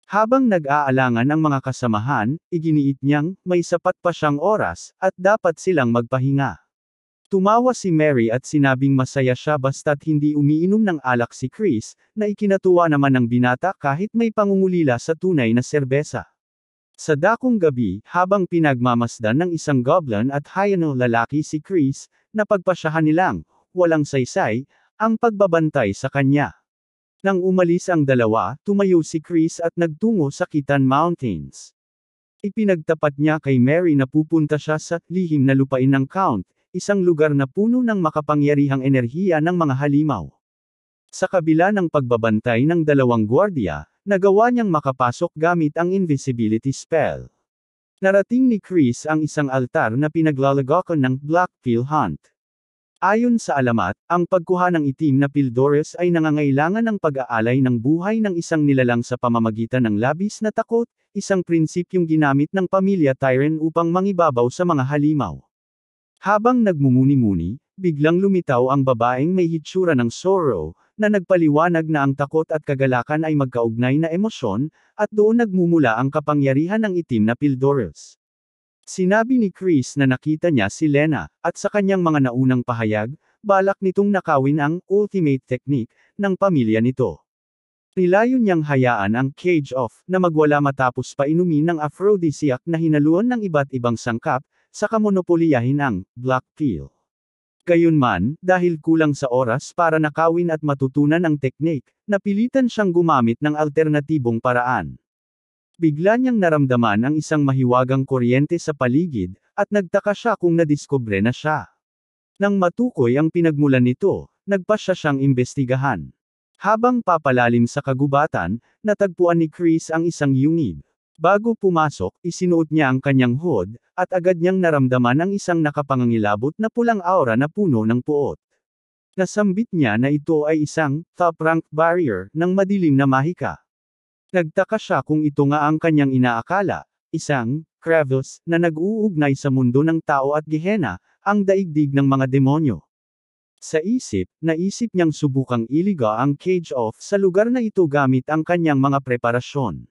Habang nag-aalangan ang mga kasamahan, iginiit niyang may sapat pa siyang oras, at dapat silang magpahinga. Tumawa si Mary at sinabing masaya siya basta't hindi umiinom ng alak si Chris, na ikinatuwa naman ng binata kahit may pangungulila sa tunay na serbesa. Sa dakong gabi, habang pinagmamasdan ng isang goblin at hyena lalaki si Chris, napagpasyahan nilang, walang saysay, ang pagbabantay sa kanya. Nang umalis ang dalawa, tumayo si Chris at nagtungo sa Khitan Mountains. Ipinagtapat niya kay Mary na pupunta siya sa lihim na lupain ng Count, isang lugar na puno ng makapangyarihang enerhiya ng mga halimaw. Sa kabila ng pagbabantay ng dalawang gwardiya, nagawa niyang makapasok gamit ang invisibility spell. Narating ni Chris ang isang altar na pinaglalagakan ng Black Pill Hunt. Ayon sa alamat, ang pagkuha ng itim na Pildores ay nangangailangan ng pag-aalay ng buhay ng isang nilalang sa pamamagitan ng labis na takot, isang prinsipyong ginamit ng pamilya Tyren upang mangibabaw sa mga halimaw. Habang nagmumuni-muni, biglang lumitaw ang babaeng may hitsura ng Sorrow, na nagpaliwanag na ang takot at kagalakan ay magkaugnay na emosyon, at doon nagmumula ang kapangyarihan ng itim na Pildores. Sinabi ni Chris na nakita niya si Lena, at sa kanyang mga naunang pahayag, balak nitong nakawin ang ultimate technique ng pamilya nito. Nilayon niyang hayaan ang cage off na magwala matapos painumin ng aphrodisiac na hinaluan ng iba't ibang sangkap, saka monopoliyahin ang Black Pill. Gayunman, dahil kulang sa oras para nakawin at matutunan ang teknik, napilitan siyang gumamit ng alternatibong paraan. Bigla niyang naramdaman ang isang mahiwagang kuryente sa paligid, at nagtaka siya kung nadiskubre na siya. Nang matukoy ang pinagmulan nito, nagpasya siyang imbestigahan. Habang papalalim sa kagubatan, natagpuan ni Chris ang isang yungib. Bago pumasok, isinuot niya ang kanyang hood, at agad niyang naramdaman ang isang nakapangangilabot na pulang aura na puno ng puot. Nasambit niya na ito ay isang top-rank barrier ng madilim na mahika. Nagtaka siya kung ito nga ang kanyang inaakala, isang crevice na nag-uugnay sa mundo ng tao at Gehenna, ang daigdig ng mga demonyo. Sa naisip niyang subukang iliga ang cage off sa lugar na ito gamit ang kanyang mga preparasyon.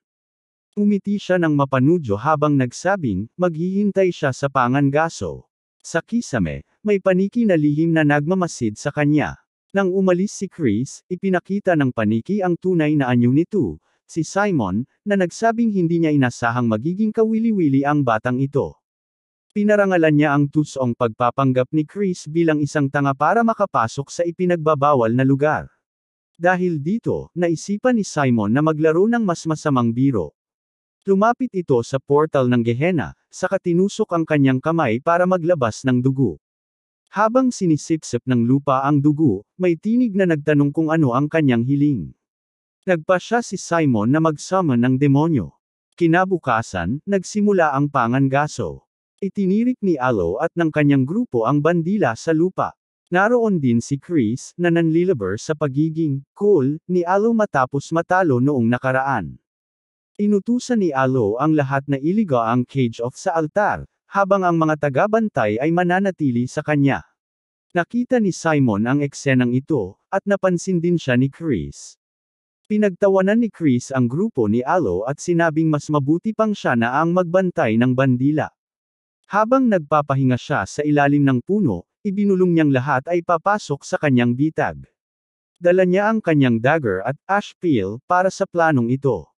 Umiti siya ng mapanudyo habang nagsabing, maghihintay siya sa pangangaso. Sa kisame, may paniki na lihim na nagmamasid sa kanya. Nang umalis si Chris, ipinakita ng paniki ang tunay na anyo nito, si Simon, na nagsabing hindi niya inasahang magiging kawili-wili ang batang ito. Pinarangalan niya ang tusong pagpapanggap ni Chris bilang isang tanga para makapasok sa ipinagbabawal na lugar. Dahil dito, naisipan ni Simon na maglaro ng mas masamang biro. Lumapit ito sa portal ng Gehenna, saka tinusok ang kanyang kamay para maglabas ng dugo. Habang sinisipsip ng lupa ang dugo, may tinig na nagtanong kung ano ang kanyang hiling. Nagpasya si Simon na mag-summon ng demonyo. Kinabukasan, nagsimula ang pangangaso. Itinirik ni Alo at ng kanyang grupo ang bandila sa lupa. Naroon din si Chris, na nanliliber sa pagiging cool ni Alo matapos matalo noong nakaraan. Inutusan ni Alo ang lahat na iliga ang cage off sa altar, habang ang mga taga-bantay ay mananatili sa kanya. Nakita ni Simon ang eksenang ito, at napansin din siya ni Chris. Pinagtawanan ni Chris ang grupo ni Alo at sinabing mas mabuti pang siya na ang magbantay ng bandila. Habang nagpapahinga siya sa ilalim ng puno, ibinulong niyang lahat ay papasok sa kanyang bitag. Dala niya ang kanyang dagger at ash peel para sa planong ito.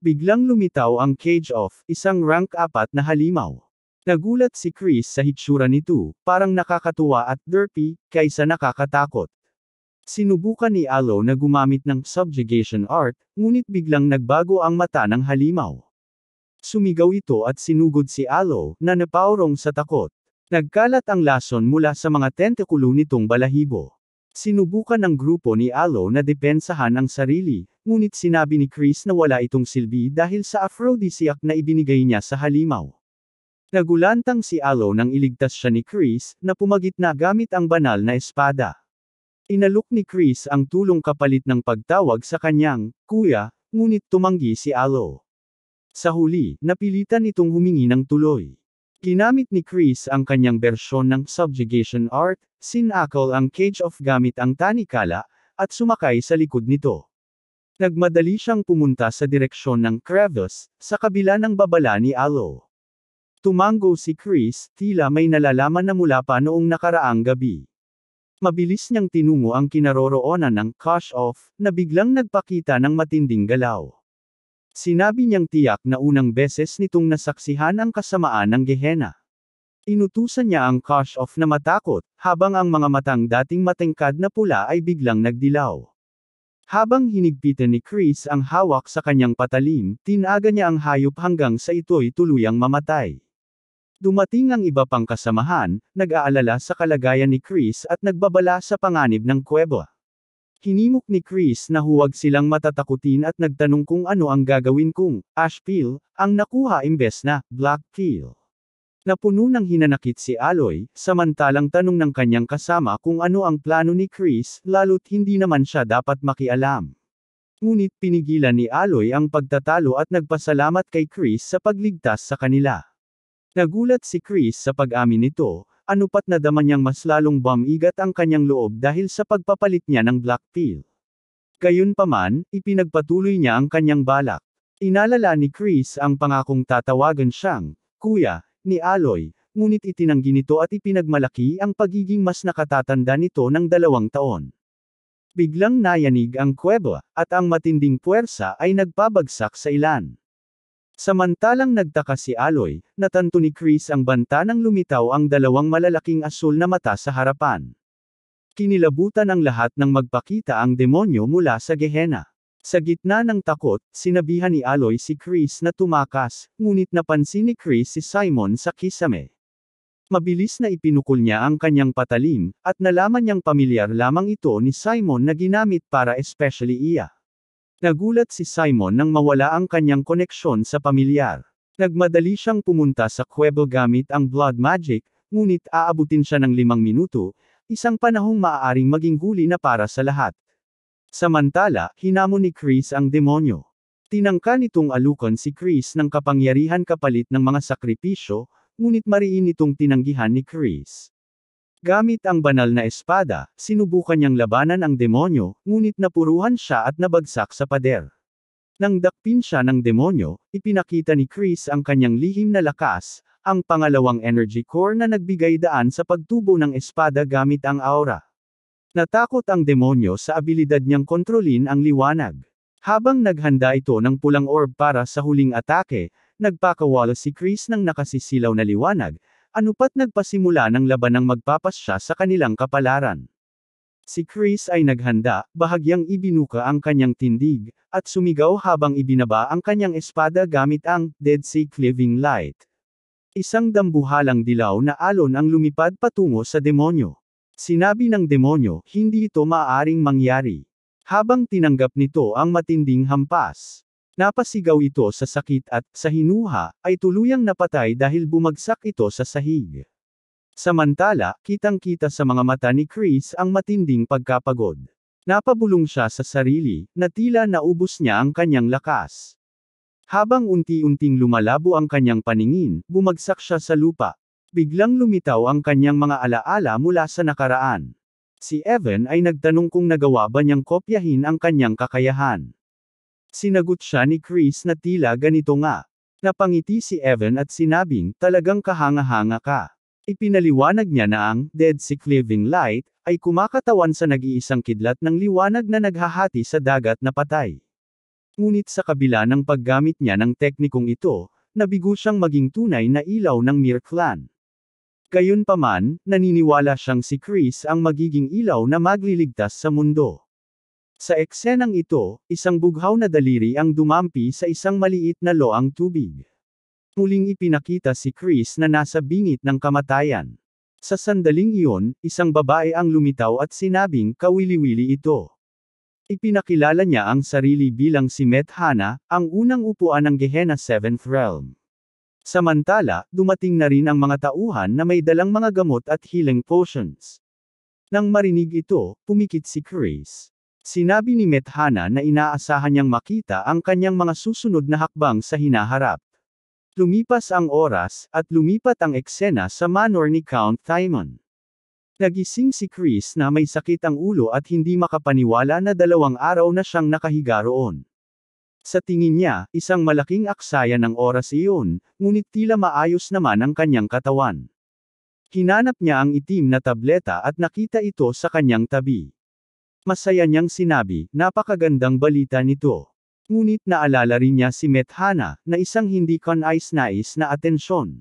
Biglang lumitaw ang cage off, isang rank 4 na halimaw. Nagulat si Chris sa hitsura nito, parang nakakatuwa at derpy, kaysa nakakatakot. Sinubukan ni Alo na gumamit ng subjugation art, ngunit biglang nagbago ang mata ng halimaw. Sumigaw ito at sinugod si Alo, na napaurong sa takot. Nagkalat ang lason mula sa mga tentakulo nitong balahibo. Sinubukan ng grupo ni Alo na depensahan ang sarili, ngunit sinabi ni Chris na wala itong silbi dahil sa aphrodisiac na ibinigay niya sa halimaw. Nagulantang si Alo nang iligtas siya ni Chris, na pumagitna gamit ang banal na espada. Inalok ni Chris ang tulong kapalit ng pagtawag sa kanyang kuya, ngunit tumanggi si Alo. Sa huli, napilitan itong humingi ng tuloy. Ginamit ni Chris ang kanyang bersyon ng subjugation art, sinakal ang cage off gamit ang tanikala, at sumakay sa likod nito. Nagmadali siyang pumunta sa direksyon ng crevice, sa kabila ng babala ni Aloy. Tumango si Chris, tila may nalalaman na mula pa noong nakaraang gabi. Mabilis niyang tinungo ang kinaroroonan ng Cash-Off, na biglang nagpakita ng matinding galaw. Sinabi niyang tiyak na unang beses nitong nasaksihan ang kasamaan ng Gehenna. Inutusan niya ang Cash-Off na matakot, habang ang mga matang dating matingkad na pula ay biglang nagdilaw. Habang hinigpitan ni Chris ang hawak sa kanyang patalim, tinaga niya ang hayop hanggang sa ito'y tuluyang mamatay. Dumating ang iba pang kasamahan, nag-aalala sa kalagayan ni Chris at nagbabala sa panganib ng kuweba. Hinimok ni Chris na huwag silang matatakutin at nagtanong kung ano ang gagawin kung ash peel ang nakuha imbes na black peel. Napuno ng hinanakit si Aloy, samantalang tanong ng kanyang kasama kung ano ang plano ni Chris, lalo't hindi naman siya dapat makialam. Ngunit pinigilan ni Aloy ang pagtatalo at nagpasalamat kay Chris sa pagligtas sa kanila. Nagulat si Chris sa pag-amin nito, anupat na dama niyang mas lalong bumigat ang kanyang loob dahil sa pagpapalit niya ng black peel. Gayunpaman, ipinagpatuloy niya ang kanyang balak. Inalala ni Chris ang pangakong tatawagan siyang kuya ni Aloy, ngunit itinanggi nito at ipinagmalaki ang pagiging mas nakatatanda nito ng 2 taon. Biglang nayanig ang kuweba, at ang matinding puwersa ay nagpabagsak sa ilan. Samantalang nagtaka si Aloy, natanto ni Chris ang banta nang lumitaw ang 2 malalaking asul na mata sa harapan. Kinilabutan ang lahat nang magpakita ang demonyo mula sa Gehenna. Sa gitna ng takot, sinabihan ni Aloy si Chris na tumakas, ngunit napansin ni Chris si Simon sa kisame. Mabilis na ipinukol niya ang kanyang patalim, at nalaman niyang pamilyar lamang ito ni Simon na ginamit para especially iya. Nagulat si Simon nang mawala ang kanyang koneksyon sa pamilyar. Nagmadali siyang pumunta sa kuweba gamit ang blood magic, ngunit aabutin siya ng 5 minuto, isang panahong maaaring maging huli na para sa lahat. Samantala, hinamon ni Chris ang demonyo. Tinangka nitong alukan si Chris ng kapangyarihan kapalit ng mga sakripisyo, ngunit mariin itong tinanggihan ni Chris. Gamit ang banal na espada, sinubukan niyang labanan ang demonyo, ngunit napuruhan siya at nabagsak sa pader. Nang dakpin siya ng demonyo, ipinakita ni Chris ang kanyang lihim na lakas, ang pangalawang energy core na nagbigay daan sa pagtubo ng espada gamit ang aura. Natakot ang demonyo sa abilidad niyang kontrolin ang liwanag. Habang naghanda ito ng pulang orb para sa huling atake, nagpakawala si Chris ng nakasisilaw na liwanag, anupat nagpasimula ng labanang magpapasya sa kanilang kapalaran. Si Chris ay naghanda, bahagyang ibinuka ang kanyang tindig, at sumigaw habang ibinaba ang kanyang espada gamit ang Dead Sea Cleaving Light. Isang dambuhalang dilaw na alon ang lumipad patungo sa demonyo. Sinabi ng demonyo, hindi ito maaaring mangyari. Habang tinanggap nito ang matinding hampas. Napasigaw ito sa sakit at, sa hinuha, ay tuluyang napatay dahil bumagsak ito sa sahig. Samantala, kitang-kita sa mga mata ni Chris ang matinding pagkapagod. Napabulong siya sa sarili, na tila naubos niya ang kanyang lakas. Habang unti-unting lumalabo ang kanyang paningin, bumagsak siya sa lupa. Biglang lumitaw ang kanyang mga alaala mula sa nakaraan. Si Evan ay nagtanong kung nagawa ba niyang kopyahin ang kanyang kakayahan. Sinagot siya ni Chris na tila ganito nga. Napangiti si Evan at sinabing, talagang kahanga-hanga ka. Ipinaliwanag niya na ang Dead Sea Cleaving Light ay kumakatawan sa nag-iisang kidlat ng liwanag na naghahati sa dagat na patay. Ngunit sa kabila ng paggamit niya ng teknikong ito, nabigo siyang maging tunay na ilaw ng Mir Clan. Gayunpaman, naniniwala siyang si Chris ang magiging ilaw na magliligtas sa mundo. Sa eksenang ito, isang bughaw na daliri ang dumampi sa isang maliit na loang tubig. Muling ipinakita si Chris na nasa bingit ng kamatayan. Sa sandaling iyon, isang babae ang lumitaw at sinabing kawili-wili ito. Ipinakilala niya ang sarili bilang si Methana, ang unang upuan ng Gehenna 7th Realm. Samantala, dumating na rin ang mga tauhan na may dalang mga gamot at healing potions. Nang marinig ito, pumikit si Chris. Sinabi ni Methana na inaasahan niyang makita ang kanyang mga susunod na hakbang sa hinaharap. Lumipas ang oras, at lumipat ang eksena sa manor ni Count Timon. Nagising si Chris na may sakit ang ulo at hindi makapaniwala na 2 araw na siyang nakahiga roon. Sa tingin niya, isang malaking aksaya ng oras iyon, ngunit tila maayos naman ang kanyang katawan. Hinanap niya ang itim na tableta at nakita ito sa kanyang tabi. Masaya niyang sinabi, napakagandang balita nito. Ngunit naalala rin niya si Methana, na isang hindi kanais-nais na atensyon.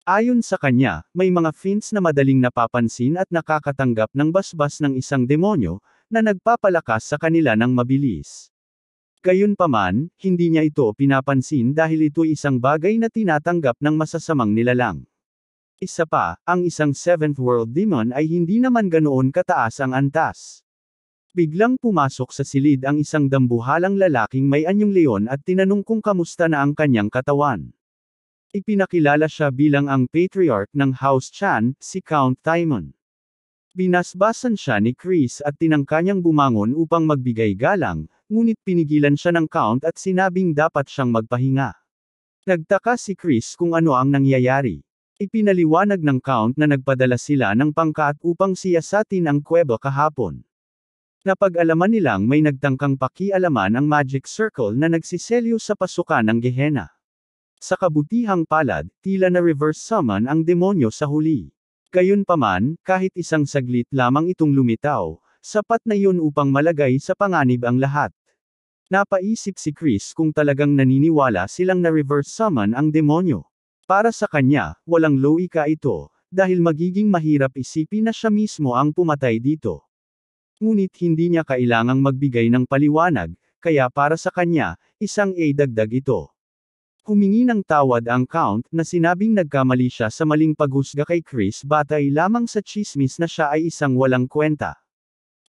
Ayon sa kanya, may mga fins na madaling napapansin at nakakatanggap ng basbas ng isang demonyo, na nagpapalakas sa kanila ng mabilis. Gayunpaman, hindi niya ito pinapansin dahil ito'y isang bagay na tinatanggap ng masasamang nilalang. Isa pa, ang isang Seventh World Demon ay hindi naman ganoon kataas ang antas. Biglang pumasok sa silid ang isang dambuhalang lalaking may anyong leon at tinanong kung kamusta na ang kanyang katawan. Ipinakilala siya bilang ang patriarch ng House Chan, si Count Timon. Binasbasan siya ni Chris at tinangka niyang bumangon upang magbigay galang, ngunit pinigilan siya ng Count at sinabing dapat siyang magpahinga. Nagtaka si Chris kung ano ang nangyayari. Ipinaliwanag ng Count na nagpadala sila ng pangkat upang siyasatin ang kuweba kahapon. Napag-alaman nilang may nagtangkang pakialaman ang Magic Circle na nagsiselyo sa pasukan ng Gehenna. Sa kabutihang palad, tila na reverse summon ang demonyo sa huli. Gayunpaman, kahit isang saglit lamang itong lumitaw, sapat na yun upang malagay sa panganib ang lahat. Napaisip si Chris kung talagang naniniwala silang na reverse summon ang demonyo. Para sa kanya, walang loika ito, dahil magiging mahirap isipin na siya mismo ang pumatay dito. Ngunit hindi niya kailangang magbigay ng paliwanag, kaya para sa kanya, isang dagdag ito. Humingi ng tawad ang Count na sinabing nagkamali siya sa maling paghusga kay Chris batay lamang sa tsismis na siya ay isang walang kwenta.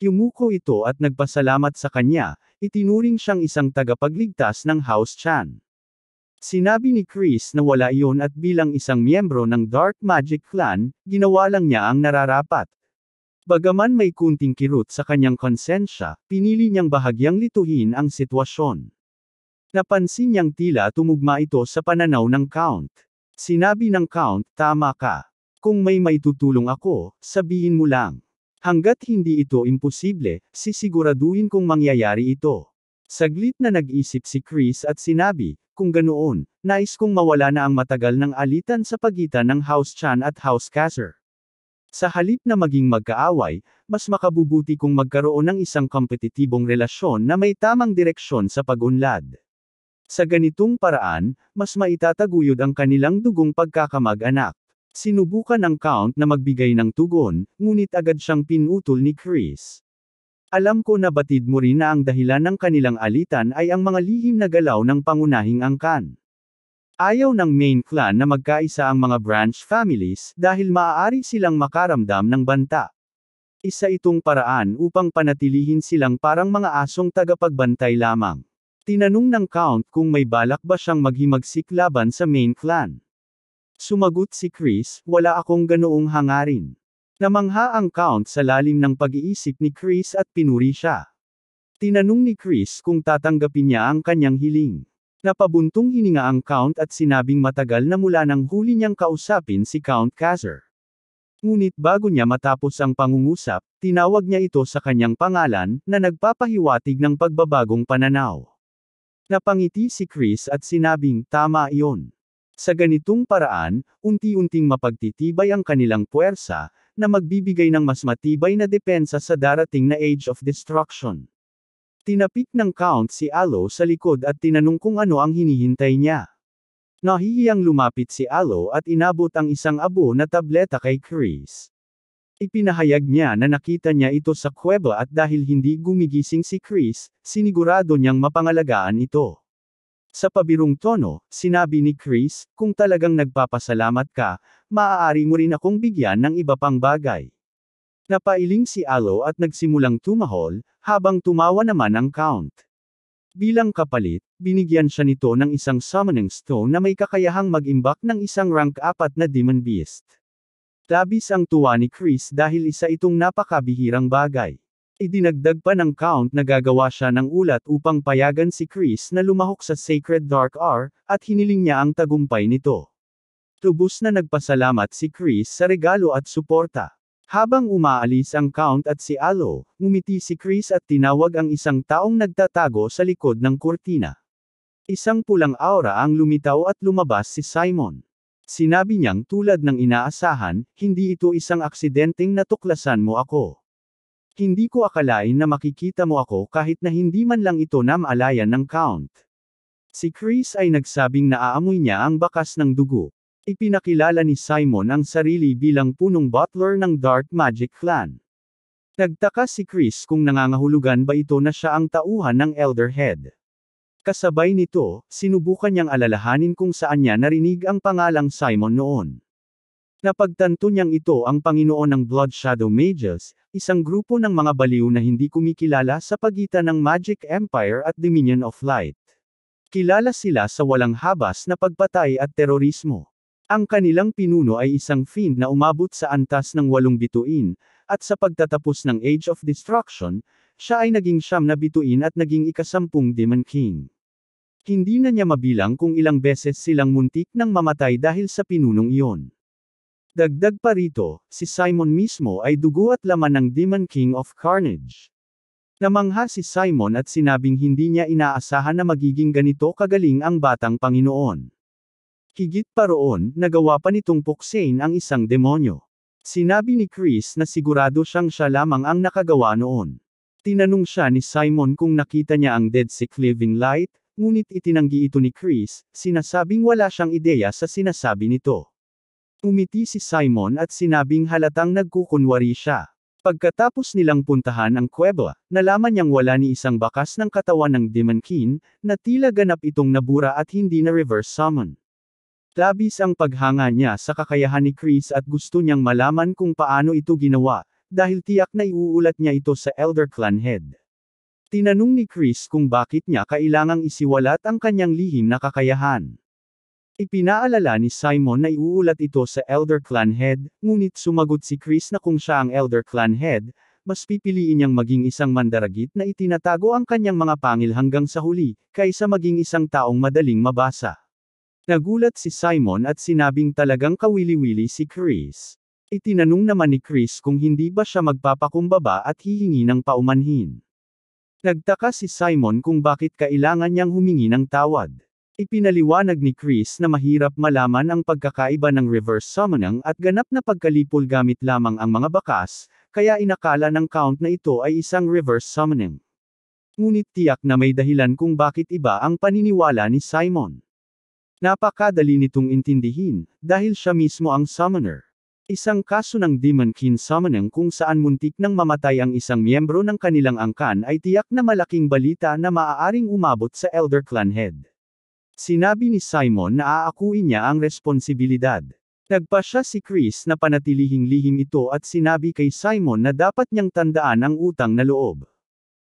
Yumuko ito at nagpasalamat sa kanya, itinuring siyang isang tagapagligtas ng House Chan. Sinabi ni Chris na wala iyon at bilang isang miyembro ng Dark Magic Clan, ginawa lang niya ang nararapat. Bagaman may kunting kirot sa kanyang konsensya, pinili niyang bahagyang lituhin ang sitwasyon. Napansin niyang tila tumugma ito sa pananaw ng Count. Sinabi ng Count, tama ka. Kung may maitutulong ako, sabihin mo lang. Hanggat hindi ito imposible, sisiguraduhin kong mangyayari ito. Saglit na nag-isip si Chris at sinabi, kung ganoon, nais kong mawala na ang matagal ng alitan sa pagitan ng House Chan at House Kaiser. Sa halip na maging magkaaway, mas makabubuti kung magkaroon ng isang kompetitibong relasyon na may tamang direksyon sa pag-unlad. Sa ganitong paraan, mas maitataguyod ang kanilang dugong pagkakamag-anak. Sinubukan ng Count na magbigay ng tugon, ngunit agad siyang pinutol ni Chris. Alam ko na batid mo rin na ang dahilan ng kanilang alitan ay ang mga lihim na galaw ng pangunahing angkan. Ayaw ng main clan na magkaisa ang mga branch families dahil maaari silang makaramdam ng banta. Isa itong paraan upang panatilihin silang parang mga asong tagapagbantay lamang. Tinanong ng Count kung may balak ba siyang maghimagsik laban sa main clan. Sumagot si Chris, wala akong ganoong hangarin. Namangha ang Count sa lalim ng pag-iisip ni Chris at pinuri siya. Tinanong ni Chris kung tatanggapin niya ang kanyang hiling. Napabuntong hininga ang Count at sinabing matagal na mula nang huli niyang kausapin si Count Kaiser. Ngunit bago niya matapos ang pangungusap, tinawag niya ito sa kanyang pangalan, na nagpapahiwatig ng pagbabagong pananaw. Napangiti si Chris at sinabing, tama iyon. Sa ganitong paraan, unti-unting mapagtitibay ang kanilang puwersa, na magbibigay ng mas matibay na depensa sa darating na Age of Destruction. Tinapik ng Count si Alo sa likod at tinanong kung ano ang hinihintay niya. Nahihiyang lumapit si Alo at inabot ang isang abo na tableta kay Chris. Ipinahayag niya na nakita niya ito sa kuweba at dahil hindi gumigising si Chris, sinigurado niyang mapangalagaan ito. Sa pabirong tono, sinabi ni Chris, kung talagang nagpapasalamat ka, maaari mo rin akong bigyan ng iba pang bagay. Napailing si Alo at nagsimulang tumahol, habang tumawa naman ang Count. Bilang kapalit, binigyan siya nito ng isang summoning stone na may kakayahang mag-imbak ng isang rank 4 na demon beast. Labis ang tuwa ni Chris dahil isa itong napakabihirang bagay. Idinagdag pa ng Count na gagawa siya ng ulat upang payagan si Chris na lumahok sa Sacred Dark Hour, at hiniling niya ang tagumpay nito. Lubos na nagpasalamat si Chris sa regalo at suporta. Habang umaalis ang Count at si Alo, ngumiti si Chris at tinawag ang isang taong nagtatago sa likod ng kurtina. Isang pulang aura ang lumitaw at lumabas si Simon. Sinabi niyang tulad ng inaasahan, hindi ito isang aksidenteng natuklasan mo ako. Hindi ko akalain na makikita mo ako kahit na hindi man lang ito namalayan ng Count. Si Chris ay nagsabing naaamoy niya ang bakas ng dugo. Ipinakilala ni Simon ang sarili bilang punong butler ng Dark Magic Clan. Nagtaka si Chris kung nangangahulugan ba ito na siya ang tauhan ng Elder Head. Kasabay nito, sinubukan niyang alalahanin kung saan niya narinig ang pangalang Simon noon. Napagtanto niyang ito ang Panginoon ng Blood Shadow Mages, isang grupo ng mga baliw na hindi kumikilala sa pagitan ng Magic Empire at Dominion of Light. Kilala sila sa walang habas na pagpatay at terorismo. Ang kanilang pinuno ay isang fiend na umabot sa antas ng 8 bituin, at sa pagtatapos ng Age of Destruction, siya ay naging 9 na bituin at naging ika-10 Demon King. Hindi na niya mabilang kung ilang beses silang muntik nang mamatay dahil sa pinunong iyon. Dagdag pa rito, si Simon mismo ay dugo at laman ng Demon King of Carnage. Namangha si Simon at sinabing hindi niya inaasahan na magiging ganito kagaling ang batang Panginoon. Higit pa roon, nagawa pa nitong puksain ang isang demonyo. Sinabi ni Chris na sigurado siyang siya lamang ang nakagawa noon. Tinanong siya ni Simon kung nakita niya ang Dead Sick Living Light, ngunit itinanggi ito ni Chris, sinasabing wala siyang ideya sa sinasabi nito. Umiti si Simon at sinabing halatang nagkukunwari siya. Pagkatapos nilang puntahan ang kuweba, nalaman niyang wala ni isang bakas ng katawan ng Demon King, na tila ganap itong nabura at hindi na reverse summon. Labis ang paghanga niya sa kakayahan ni Chris at gusto niyang malaman kung paano ito ginawa, dahil tiyak na iuulat niya ito sa Elder Clan Head. Tinanong ni Chris kung bakit niya kailangang isiwalat ang kanyang lihim na kakayahan. Ipinaalala ni Simon na iuulat ito sa Elder Clan Head, ngunit sumagot si Chris na kung siya ang Elder Clan Head, mas pipiliin niyang maging isang mandaragit na itinatago ang kanyang mga pangil hanggang sa huli, kaysa maging isang taong madaling mabasa. Nagulat si Simon at sinabing talagang kawili-wili si Chris. Itinanong naman ni Chris kung hindi ba siya magpapakumbaba at hihingi ng paumanhin. Nagtaka si Simon kung bakit kailangan niyang humingi ng tawad. Ipinaliwanag ni Chris na mahirap malaman ang pagkakaiba ng reverse summoning at ganap na pagkalipol gamit lamang ang mga bakas, kaya inakala ng Count na ito ay isang reverse summoning. Ngunit tiyak na may dahilan kung bakit iba ang paniniwala ni Simon. Napakadali nitong intindihin, dahil siya mismo ang summoner. Isang kaso ng Demon King summoning kung saan muntik nang mamatay ang isang miyembro ng kanilang angkan ay tiyak na malaking balita na maaaring umabot sa Elder Clan Head. Sinabi ni Simon na aakuin niya ang responsibilidad. Nagpasya si Chris na panatilihing lihim ito at sinabi kay Simon na dapat niyang tandaan ang utang na loob.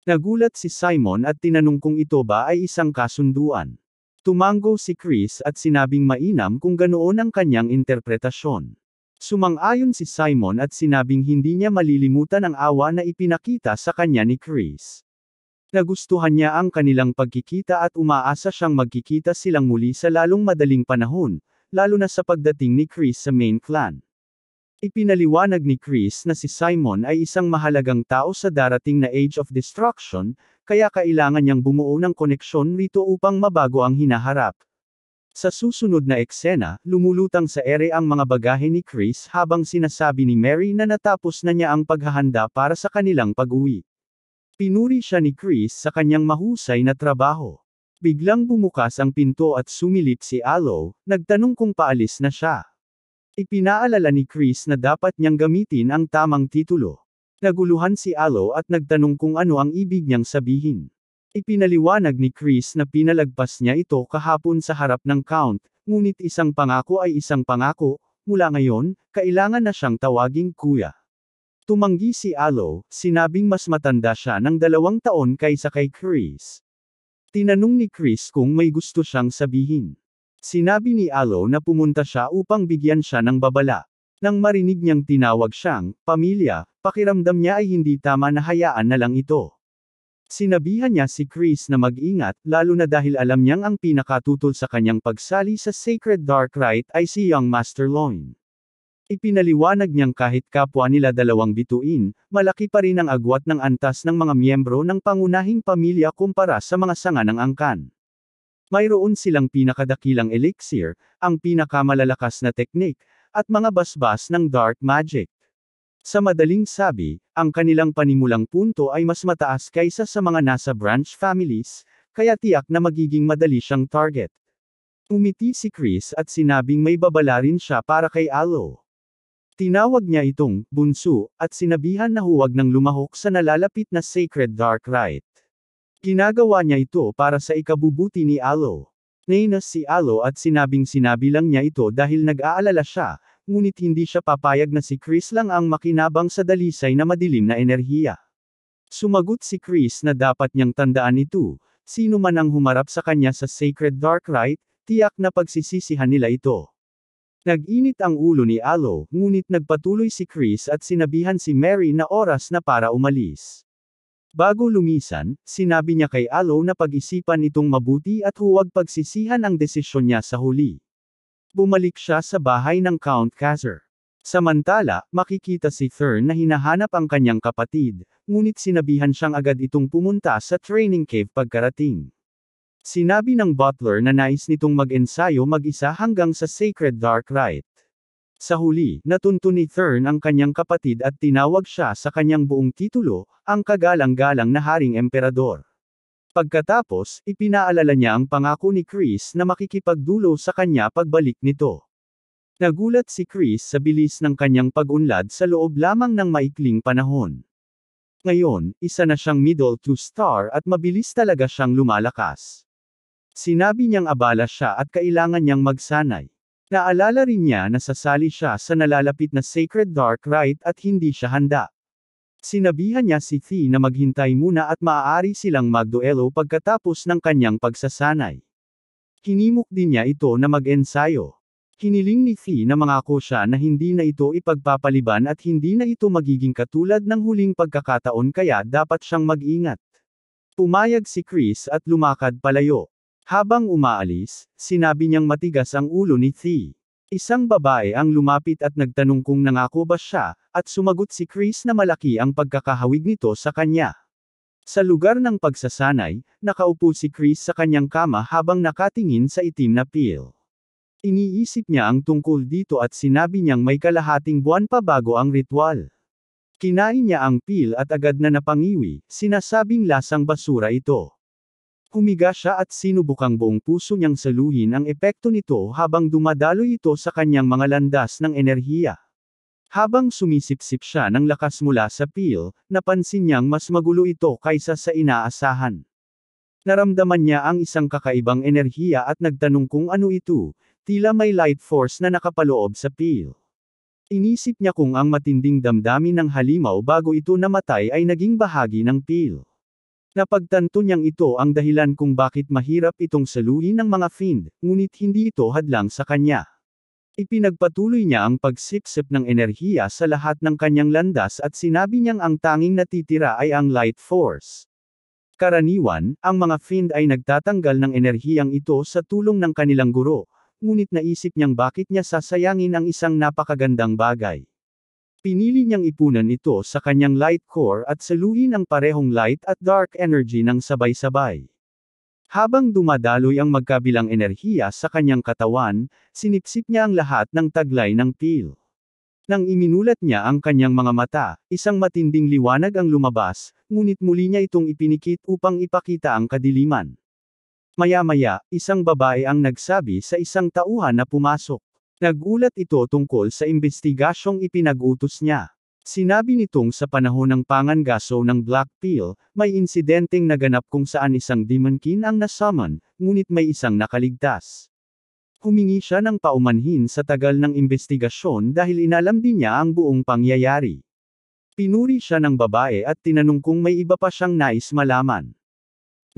Nagulat si Simon at tinanong kung ito ba ay isang kasunduan. Tumango si Chris at sinabing mainam kung ganoon ang kanyang interpretasyon. Sumang-ayon si Simon at sinabing hindi niya malilimutan ang awa na ipinakita sa kanya ni Chris. Nagustuhan niya ang kanilang pagkikita at umaasa siyang magkikita silang muli sa lalong madaling panahon, lalo na sa pagdating ni Chris sa main clan. Ipinaliwanag ni Chris na si Simon ay isang mahalagang tao sa darating na Age of Destruction, kaya kailangan niyang bumuo ng koneksyon rito upang mabago ang hinaharap. Sa susunod na eksena, lumulutang sa ere ang mga bagahe ni Chris habang sinasabi ni Mary na natapos na niya ang paghahanda para sa kanilang pag-uwi. Pinuri siya ni Chris sa kanyang mahusay na trabaho. Biglang bumukas ang pinto at sumilip si Alo, nagtanong kung paalis na siya. Ipinaalala ni Chris na dapat niyang gamitin ang tamang titulo. Naguluhan si Alo at nagtanong kung ano ang ibig niyang sabihin. Ipinaliwanag ni Chris na pinalagpas niya ito kahapon sa harap ng Count, ngunit isang pangako ay isang pangako, mula ngayon, kailangan na siyang tawaging kuya. Tumanggi si Alo, sinabing mas matanda siya ng 2 taon kaysa kay Chris. Tinanong ni Chris kung may gusto siyang sabihin. Sinabi ni Alo na pumunta siya upang bigyan siya ng babala. Nang marinig niyang tinawag siyang pamilya, pakiramdam niya ay hindi tama na hayaan na lang ito. Sinabihan niya si Chris na mag-ingat, lalo na dahil alam niyang ang pinakatutol sa kanyang pagsali sa Sacred Dark Rite ay si Young Master Loin. Ipinaliwanag niyang kahit kapwa nila dalawang bituin, malaki pa rin ang agwat ng antas ng mga miyembro ng pangunahing pamilya kumpara sa mga sanga ng angkan. Mayroon silang pinakadakilang elixir, ang pinakamalalakas na teknik, at mga basbas ng dark magic. Sa madaling sabi, ang kanilang panimulang punto ay mas mataas kaysa sa mga nasa branch families, kaya tiyak na magiging madali siyang target. Umiti si Chris at sinabing may babala rin siya para kay Alo. Tinawag niya itong bunso, at sinabihan na huwag nang lumahok sa nalalapit na sacred dark rite. Ginagawa niya ito para sa ikabubuti ni Alo. Nainis si Alo at sinabi lang niya ito dahil nag-aalala siya, ngunit hindi siya papayag na si Chris lang ang makinabang sa dalisay na madilim na enerhiya. Sumagot si Chris na dapat niyang tandaan ito, sino man ang humarap sa kanya sa sacred dark rite, tiyak na pagsisisihan nila ito. Nag-init ang ulo ni Alo, ngunit nagpatuloy si Chris at sinabihan si Mary na oras na para umalis. Bago lumisan, sinabi niya kay Alo na pag-isipan itong mabuti at huwag pagsisihan ang desisyon niya sa huli. Bumalik siya sa bahay ng Count Kazar. Samantala, makikita si Thurn na hinahanap ang kanyang kapatid, ngunit sinabihan siyang agad itong pumunta sa training cave pagkarating. Sinabi ng butler na nais nitong mag-ensayo mag-isa hanggang sa Sacred Dark Rite. Sa huli, natunto ni Thurn ang kanyang kapatid at tinawag siya sa kanyang buong titulo, ang kagalang-galang na Haring Emperador. Pagkatapos, ipinaalala niya ang pangako ni Chris na makikipagdulo sa kanya pagbalik nito. Nagulat si Chris sa bilis ng kanyang pag-unlad sa loob lamang ng maikling panahon. Ngayon, isa na siyang middle 2-star at mabilis talaga siyang lumalakas. Sinabi niyang abala siya at kailangan niyang magsanay. Naalala rin niya na sasali siya sa nalalapit na Sacred Dark Rite at hindi siya handa. Sinabihan niya si Thi na maghintay muna at maaari silang magduelo pagkatapos ng kanyang pagsasanay. Hinimok din niya ito na mag-ensayo. Hiniling ni Thi na mangako siya na hindi na ito ipagpapaliban at hindi na ito magiging katulad ng huling pagkakataon kaya dapat siyang mag-ingat. Pumayag si Chris at lumakad palayo. Habang umaalis, sinabi niyang matigas ang ulo ni Thi. Isang babae ang lumapit at nagtanong kung nangako ba siya, at sumagot si Chris na malaki ang pagkakahawig nito sa kanya. Sa lugar ng pagsasanay, nakaupo si Chris sa kanyang kama habang nakatingin sa itim na pil. Iniisip niya ang tungkol dito at sinabi niyang may kalahating buwan pa bago ang ritual. Kinain niya ang pil at agad na napangiwi, sinasabing lasang basura ito. Humiga siya at sinubukang buong puso niyang saluhin ang epekto nito habang dumadaloy ito sa kanyang mga landas ng enerhiya. Habang sumisipsip siya ng lakas mula sa pil, napansin niyang mas magulo ito kaysa sa inaasahan. Naramdaman niya ang isang kakaibang enerhiya at nagtanong kung ano ito, tila may light force na nakapaloob sa pil. Inisip niya kung ang matinding damdamin ng halimaw bago ito namatay ay naging bahagi ng pil. Napagtanto niyang ito ang dahilan kung bakit mahirap itong saluhin ng mga fiend, ngunit hindi ito hadlang sa kanya. Ipinagpatuloy niya ang pagsipsip ng enerhiya sa lahat ng kanyang landas at sinabi niyang ang tanging natitira ay ang light force. Karaniwan, ang mga fiend ay nagtatanggal ng enerhiyang ito sa tulong ng kanilang guro, ngunit naisip niyang bakit niya sasayangin ang isang napakagandang bagay. Pinili niyang ipunan ito sa kanyang light core at saluhin ang parehong light at dark energy ng sabay-sabay. Habang dumadaloy ang magkabilang enerhiya sa kanyang katawan, sinipsip niya ang lahat ng taglay ng pil. Nang iminulat niya ang kanyang mga mata, isang matinding liwanag ang lumabas, ngunit muli niya itong ipinikit upang ipakita ang kadiliman. Maya-maya, isang babae ang nagsabi sa isang tauhan na pumasok. Nagulat ito tungkol sa imbestigasyong ipinag-utos niya. Sinabi nitong sa panahon ng pangangaso ng Black Pill, may insidenteng naganap kung saan isang demonkin ang nasummon, ngunit may isang nakaligtas. Humingi siya ng paumanhin sa tagal ng imbestigasyon dahil inalam din niya ang buong pangyayari. Pinuri siya ng babae at tinanong kung may iba pa siyang nais malaman.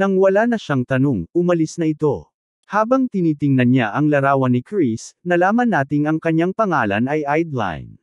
Nang wala na siyang tanong, umalis na ito. Habang tinitingnan niya ang larawan ni Chris, nalaman nating ang kanyang pangalan ay Eidline.